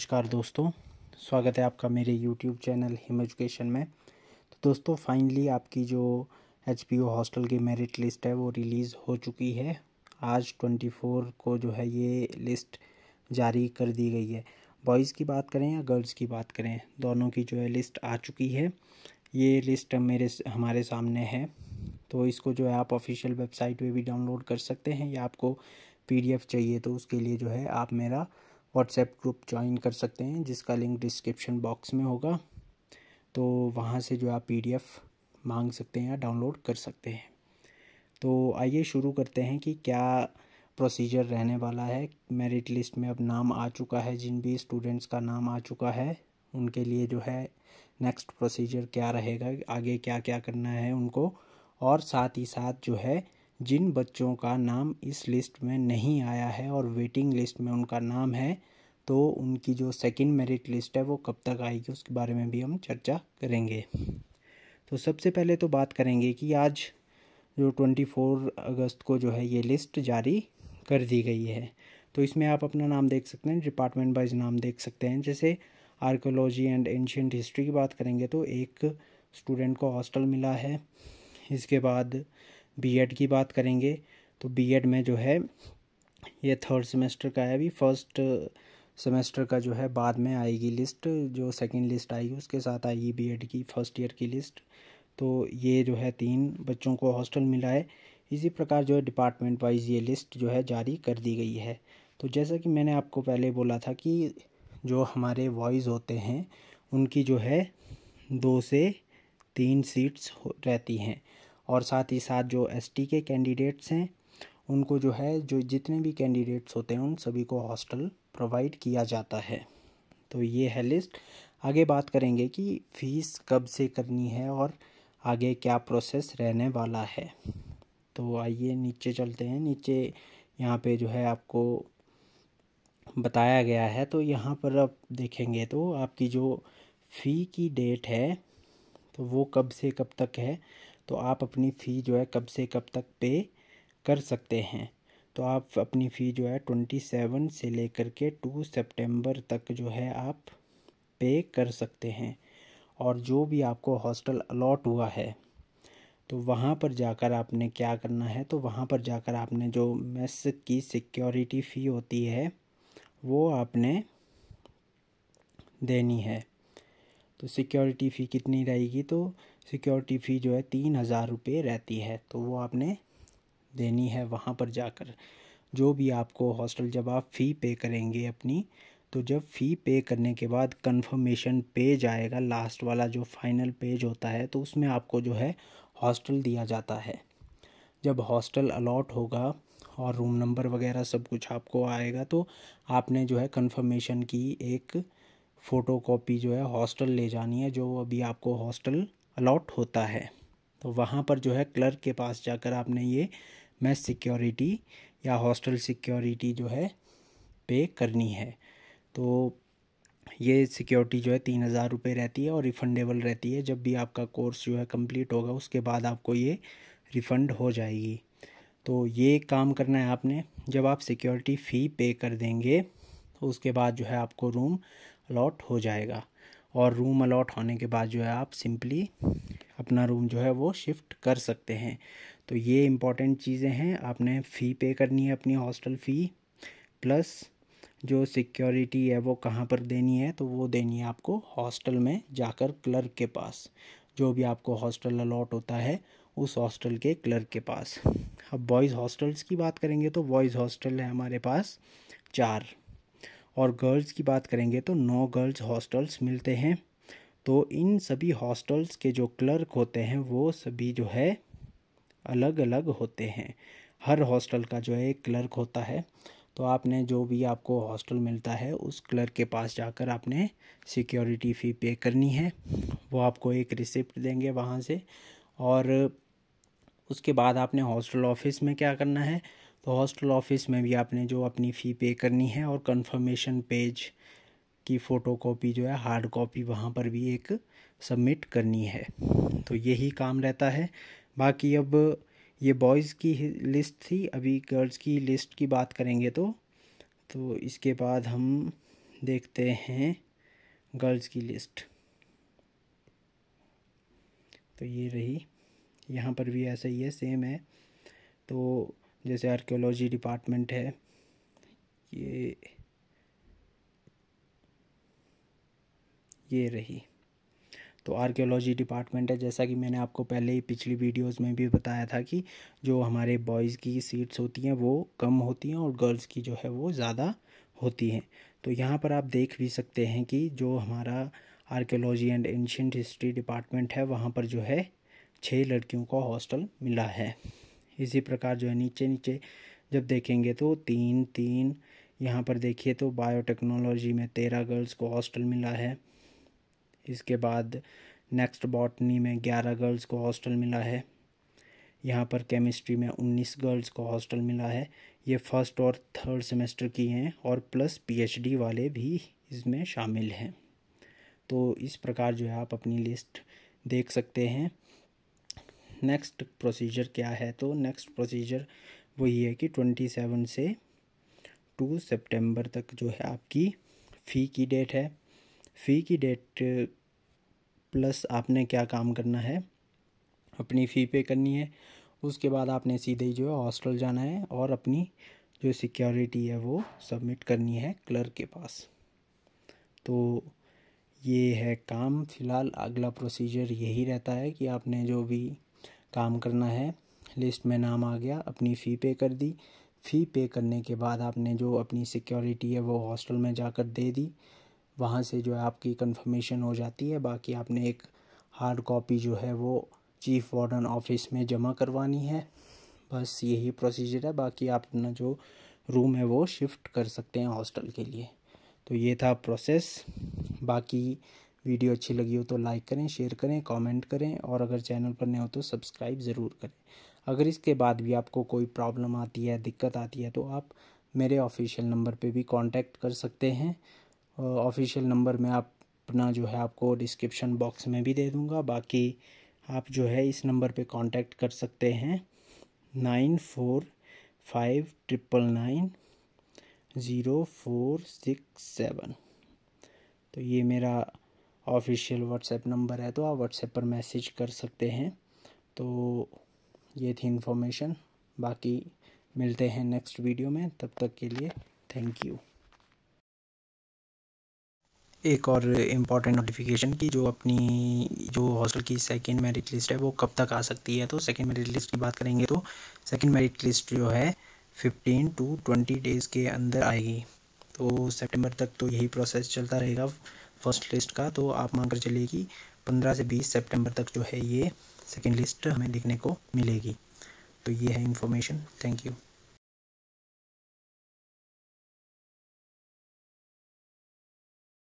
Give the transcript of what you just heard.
नमस्कार दोस्तों, स्वागत है आपका मेरे YouTube चैनल हिम एजुकेशन में। तो दोस्तों फाइनली आपकी जो HPO हॉस्टल की मेरिट लिस्ट है वो रिलीज़ हो चुकी है। आज 24 को जो है ये लिस्ट जारी कर दी गई है। बॉयज़ की बात करें या गर्ल्स की बात करें, दोनों की जो है लिस्ट आ चुकी है। ये लिस्ट हमारे सामने है, तो इसको जो है आप ऑफिशियल वेबसाइट पे भी डाउनलोड कर सकते हैं या आपको PDF चाहिए तो उसके लिए जो है आप मेरा व्हाट्सएप ग्रुप ज्वाइन कर सकते हैं, जिसका लिंक डिस्क्रिप्शन बॉक्स में होगा। तो वहाँ से जो आप PDF मांग सकते हैं या डाउनलोड कर सकते हैं। तो आइए शुरू करते हैं कि क्या प्रोसीजर रहने वाला है। मेरिट लिस्ट में अब नाम आ चुका है, जिन भी स्टूडेंट्स का नाम आ चुका है उनके लिए जो है नेक्स्ट प्रोसीजर क्या रहेगा, आगे क्या क्या करना है उनको, और साथ ही साथ जो है जिन बच्चों का नाम इस लिस्ट में नहीं आया है और वेटिंग लिस्ट में उनका नाम है, तो उनकी जो सेकंड मेरिट लिस्ट है वो कब तक आएगी उसके बारे में भी हम चर्चा करेंगे। तो सबसे पहले तो बात करेंगे कि आज जो 24 अगस्त को जो है ये लिस्ट जारी कर दी गई है। तो इसमें आप अपना नाम देख सकते हैं, डिपार्टमेंट वाइज नाम देख सकते हैं। जैसे आर्कोलॉजी एंड एंशिएंट हिस्ट्री की बात करेंगे तो एक स्टूडेंट को हॉस्टल मिला है। इसके बाद B.Ed की बात करेंगे तो B.Ed में जो है ये 3rd सेमेस्टर का है। अभी 1st सेमेस्टर का जो है बाद में आएगी लिस्ट, जो सेकंड लिस्ट आएगी उसके साथ आएगी B.Ed की 1st ईयर की लिस्ट। तो ये जो है 3 बच्चों को हॉस्टल मिला है। इसी प्रकार जो है डिपार्टमेंट वाइज ये लिस्ट जो है जारी कर दी गई है। तो जैसा कि मैंने आपको पहले बोला था कि जो हमारे बॉयज़ होते हैं उनकी जो है 2 से 3 सीट्स रहती हैं, और साथ ही साथ जो ST के कैंडिडेट्स हैं उनको जो है जो जितने भी कैंडिडेट्स होते हैं उन सभी को हॉस्टल प्रोवाइड किया जाता है। तो ये है लिस्ट। आगे बात करेंगे कि फ़ीस कब से करनी है और आगे क्या प्रोसेस रहने वाला है। तो आइए नीचे चलते हैं। नीचे यहाँ पे जो है आपको बताया गया है, तो यहाँ पर आप देखेंगे तो आपकी जो फ़ी की डेट है तो वो कब से कब तक है। तो आप अपनी फ़ी जो है कब से कब तक पे कर सकते हैं। तो आप अपनी फ़ी जो है 27 से लेकर के 2 सितंबर तक जो है आप पे कर सकते हैं। और जो भी आपको हॉस्टल अलॉट हुआ है तो वहाँ पर जाकर आपने क्या करना है, तो वहाँ पर जाकर आपने जो मेस की सिक्योरिटी फ़ी होती है वो आपने देनी है। तो सिक्योरिटी फ़ी कितनी रहेगी, तो सिक्योरिटी फ़ी जो है 3000 रुपये रहती है, तो वो आपने देनी है वहाँ पर जाकर। जो भी आपको हॉस्टल जब आप फ़ी पे करेंगे अपनी, तो जब फ़ी पे करने के बाद कंफर्मेशन पेज आएगा, लास्ट वाला जो फाइनल पेज होता है, तो उसमें आपको जो है हॉस्टल दिया जाता है। जब हॉस्टल अलॉट होगा और रूम नंबर वगैरह सब कुछ आपको आएगा, तो आपने जो है कंफर्मेशन की एक फ़ोटोकॉपी जो है हॉस्टल ले जानी है, जो अभी आपको हॉस्टल अलॉट होता है। तो वहाँ पर जो है क्लर्क के पास जाकर आपने ये मेस सिक्योरिटी या हॉस्टल सिक्योरिटी जो है पे करनी है। तो ये सिक्योरिटी जो है 3000 रुपये रहती है और रिफ़ंडेबल रहती है। जब भी आपका कोर्स जो है कंप्लीट होगा उसके बाद आपको ये रिफ़ंड हो जाएगी। तो ये काम करना है आपने। जब आप सिक्योरिटी फ़ी पे कर देंगे तो उसके बाद जो है आपको रूम अलॉट हो जाएगा, और रूम अलॉट होने के बाद जो है आप सिंपली अपना रूम जो है वो शिफ्ट कर सकते हैं। तो ये इम्पॉर्टेंट चीज़ें हैं। आपने फ़ी पे करनी है अपनी हॉस्टल फ़ी, प्लस जो सिक्योरिटी है वो कहाँ पर देनी है, तो वो देनी है आपको हॉस्टल में जाकर क्लर्क के पास। जो भी आपको हॉस्टल अलॉट होता है उस हॉस्टल के क्लर्क के पास। अब बॉयज़ हॉस्टल्स की बात करेंगे तो बॉयज़ हॉस्टल है हमारे पास 4, और गर्ल्स की बात करेंगे तो 9 गर्ल्स हॉस्टल्स मिलते हैं। तो इन सभी हॉस्टल्स के जो क्लर्क होते हैं वो सभी जो है अलग अलग होते हैं। हर हॉस्टल का जो है एक क्लर्क होता है। तो आपने जो भी आपको हॉस्टल मिलता है उस क्लर्क के पास जाकर आपने सिक्योरिटी फ़ी पे करनी है। वो आपको एक रिसिप्ट देंगे वहाँ से, और उसके बाद आपने हॉस्टल ऑफिस में क्या करना है, तो हॉस्टल ऑफिस में भी आपने जो अपनी फ़ी पे करनी है और कंफर्मेशन पेज की फ़ोटोकॉपी जो है हार्ड कॉपी वहाँ पर भी एक सबमिट करनी है। तो यही काम रहता है। बाकी अब ये बॉयज़ की लिस्ट थी, अभी गर्ल्स की लिस्ट की बात करेंगे तो इसके बाद हम देखते हैं गर्ल्स की लिस्ट। तो ये रही, यहाँ पर भी ऐसा ही है, सेम है। तो जैसे आर्कियोलॉजी डिपार्टमेंट है, ये रही। तो आर्कियोलॉजी डिपार्टमेंट है, जैसा कि मैंने आपको पहले ही पिछली वीडियोस में भी बताया था कि जो हमारे बॉयज़ की सीट्स होती हैं वो कम होती हैं और गर्ल्स की जो है वो ज़्यादा होती हैं। तो यहाँ पर आप देख भी सकते हैं कि जो हमारा archaeology and ancient history department है वहाँ पर जो है 6 लड़कियों को हॉस्टल मिला है। इसी प्रकार जो है नीचे नीचे जब देखेंगे तो 3 यहाँ पर देखिए तो बायोटेक्नोलॉजी में 13 गर्ल्स को हॉस्टल मिला है। इसके बाद नेक्स्ट बॉटनी में 11 गर्ल्स को हॉस्टल मिला है। यहाँ पर केमिस्ट्री में 19 गर्ल्स को हॉस्टल मिला है। ये फर्स्ट और थर्ड सेमेस्टर की हैं और प्लस पीएचडी वाले भी इसमें शामिल हैं। तो इस प्रकार जो है आप अपनी लिस्ट देख सकते हैं। नेक्स्ट प्रोसीजर क्या है, तो नेक्स्ट प्रोसीजर वही है कि 27 से 2 सितंबर तक जो है आपकी फ़ी की डेट है। फ़ी की डेट प्लस आपने क्या काम करना है, अपनी फ़ी पे करनी है। उसके बाद आपने सीधे ही जो है हॉस्टल जाना है और अपनी जो सिक्योरिटी है वो सबमिट करनी है क्लर्क के पास। तो ये है काम। फ़िलहाल अगला प्रोसीजर यही रहता है कि आपने जो भी काम करना है, लिस्ट में नाम आ गया, अपनी फ़ी पे कर दी। फ़ी पे करने के बाद आपने जो अपनी सिक्योरिटी है वो हॉस्टल में जाकर दे दी। वहाँ से जो है आपकी कंफर्मेशन हो जाती है। बाकी आपने एक हार्ड कॉपी जो है वो चीफ़ वार्डन ऑफिस में जमा करवानी है। बस यही प्रोसीजर है। बाकी आप अपना जो रूम है वो शिफ्ट कर सकते हैं हॉस्टल के लिए। तो ये था प्रोसेस। बाकी वीडियो अच्छी लगी हो तो लाइक करें, शेयर करें, कमेंट करें और अगर चैनल पर नए हो तो सब्सक्राइब ज़रूर करें। अगर इसके बाद भी आपको कोई प्रॉब्लम आती है, दिक्कत आती है, तो आप मेरे ऑफिशियल नंबर पे भी कांटेक्ट कर सकते हैं। ऑफिशियल नंबर में आप अपना जो है आपको डिस्क्रिप्शन बॉक्स में भी दे दूँगा। बाकी आप जो है इस नंबर पे कांटेक्ट कर सकते हैं 9459990467। तो ये मेरा ऑफिशियल व्हाट्सएप नंबर है, तो आप व्हाट्सएप पर मैसेज कर सकते हैं। तो ये थी इन्फॉर्मेशन। बाकी मिलते हैं नेक्स्ट वीडियो में, तब तक के लिए थैंक यू। एक और इम्पॉर्टेंट नोटिफिकेशन की जो अपनी जो हॉस्टल की सेकंड मेरिट लिस्ट है वो कब तक आ सकती है। तो सेकंड मेरिट लिस्ट की बात करेंगे तो सेकंड मेरिट लिस्ट जो है 15 to 20 डेज़ के अंदर आएगी। तो सितंबर तक तो यही प्रोसेस चलता रहेगा फर्स्ट लिस्ट का। तो आप मान कर चलिए कि 15 से 20 सितंबर तक जो है ये सेकेंड लिस्ट हमें देखने को मिलेगी। तो ये है इन्फॉर्मेशन। Thank you.